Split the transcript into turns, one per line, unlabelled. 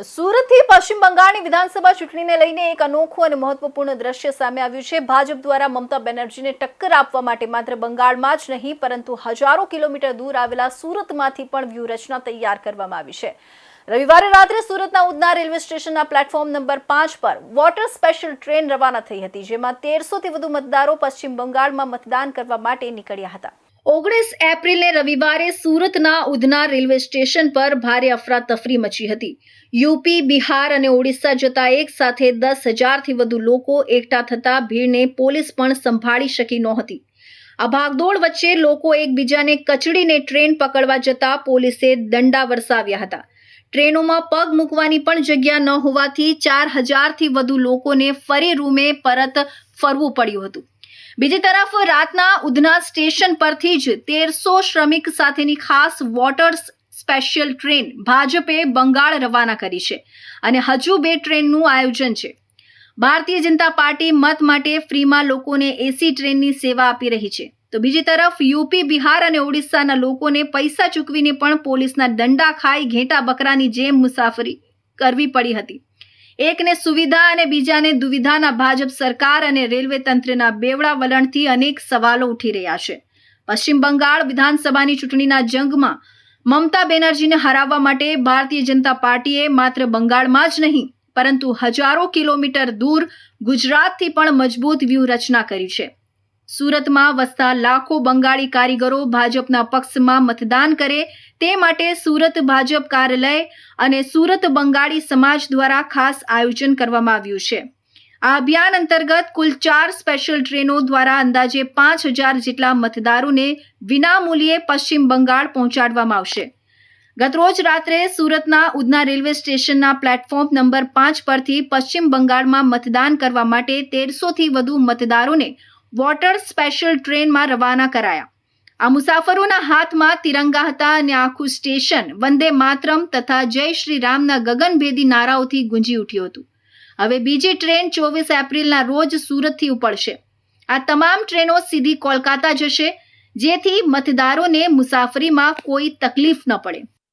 સુરતથી પશ્ચિમ બંગાળની વિધાનસભા ચૂંટણીને લઈને એક અનોખું અને મહત્વપૂર્ણ દ્રશ્ય સામે આવ્યું છે। ભાજપ દ્વારા મમતા બેનર્જીને ટક્કર આપવા માટે માત્ર બંગાળમાં જ નહીં પરંતુ હજારો કિલોમીટર દૂર આવેલા સુરતમાંથી પણ વ્યૂહરચના તૈયાર કરવામાં આવી છે। રવિવારે રાત્રે સુરતના ઉધના રેલવે સ્ટેશનના પ્લેટફોર્મ નંબર 5 પર વોટર સ્પેશિયલ ટ્રેન રવાના થઈ હતી, જેમાં 1300થી વધુ મતદારો પશ્ચિમ બંગાળમાં મતદાન કરવા માટે નીકળ્યા હતા। 19 એપ્રિલે રવિવારે સુરતના ઉધના રેલવે સ્ટેશન પર ભારે અફરાતફરી મચી હતી। યુપી, બિહાર અને ઓડિશા જતા એક સાથે 10,000થી વધુ લોકો એકઠા થતા ભીડને પોલીસ પણ સંભાળી શકી નહોતી। આ ભાગદોડ વચ્ચે લોકો એકબીજાને કચડીને ટ્રેન પકડવા જતા પોલીસે દંડા વરસાવ્યા હતા। ટ્રેનોમાં પગ મૂકવાની પણ જગ્યા ન હોવાથી 4,000થી વધુ લોકોને ફરી રૂમે પરત ફરવું પડ્યું હતું। બીજી તરફ રાતના ઉધના સ્ટેશન પરથી જ 1300 શ્રમિક સાથેની ખાસ વોટર સ્પેશિયલ ટ્રેન ભાજપે બંગાળ રવાના કરી છે અને હજુ 2 ટ્રેનનું આયોજન છે। ભારતીય જનતા પાર્ટી મત માટે ફ્રીમાં લોકોને એસી ટ્રેનની સેવા આપી રહી છે, તો બીજી તરફ યુપી, બિહાર અને ઓડિશાના લોકોને પૈસા ચૂકવીને પણ પોલીસના દંડા ખાઈ ઘેટા બકરાની જેમ મુસાફરી કરવી પડી હતી। એકને સુવિધા અને બીજાને દુવિધાના ભાજપ સરકાર અને રેલવે તંત્રના બેવડા વલણથી અનેક સવાલો ઉઠી રહ્યા છે। પશ્ચિમ બંગાળ વિધાનસભાની ચૂંટણીના જંગમાં મમતા બેનર્જીને હરાવવા માટે ભારતીય જનતા પાર્ટીએ માત્ર બંગાળમાં જ નહીં પરંતુ હજારો કિલોમીટર દૂર ગુજરાતથી પણ મજબૂત વ્યૂહરચના કરી છે। સુરતમાં વસતા લાખો બંગાળી કારીગરો ભાજપના પક્ષમાં મતદાન કરે તે માટે સુરત ભાજપ કાર્યાલય અને સુરત બંગાળી સમાજ દ્વારા ખાસ આયોજન કરવામાં આવ્યું છે। આ અભિયાન અંતર્ગત કુલ 4 સ્પેશિયલ ટ્રેનો દ્વારા અંદાજે 5,000 જેટલા મતદારોને વિનામૂલ્યે પશ્ચિમ બંગાળ પહોંચાડવામાં આવશે। ગતરોજ રાત્રે સુરતના ઉધના રેલવે સ્ટેશનના પ્લેટફોર્મ નંબર 5 પરથી પશ્ચિમ બંગાળમાં મતદાન કરવા માટે 1300થી વધુ મતદારોને વોટર સ્પેશિયલ ટ્રેનમાં રવાના કરાયા। આ મુસાફરોના હાથમાં તિરંગા હતા અને આખું સ્ટેશન વંદે માતરમ તથા જય શ્રી રામના ગગનભેદી નારાઓથી ગુંજી ઉઠ્યું હતું। હવે બીજી ટ્રેન 24 એપ્રિલના રોજ સુરતથી ઉપડશે। આ તમામ ટ્રેનો સીધી કોલકાતા જશે, જેથી મતદારોને મુસાફરીમાં કોઈ તકલીફ ન પડે।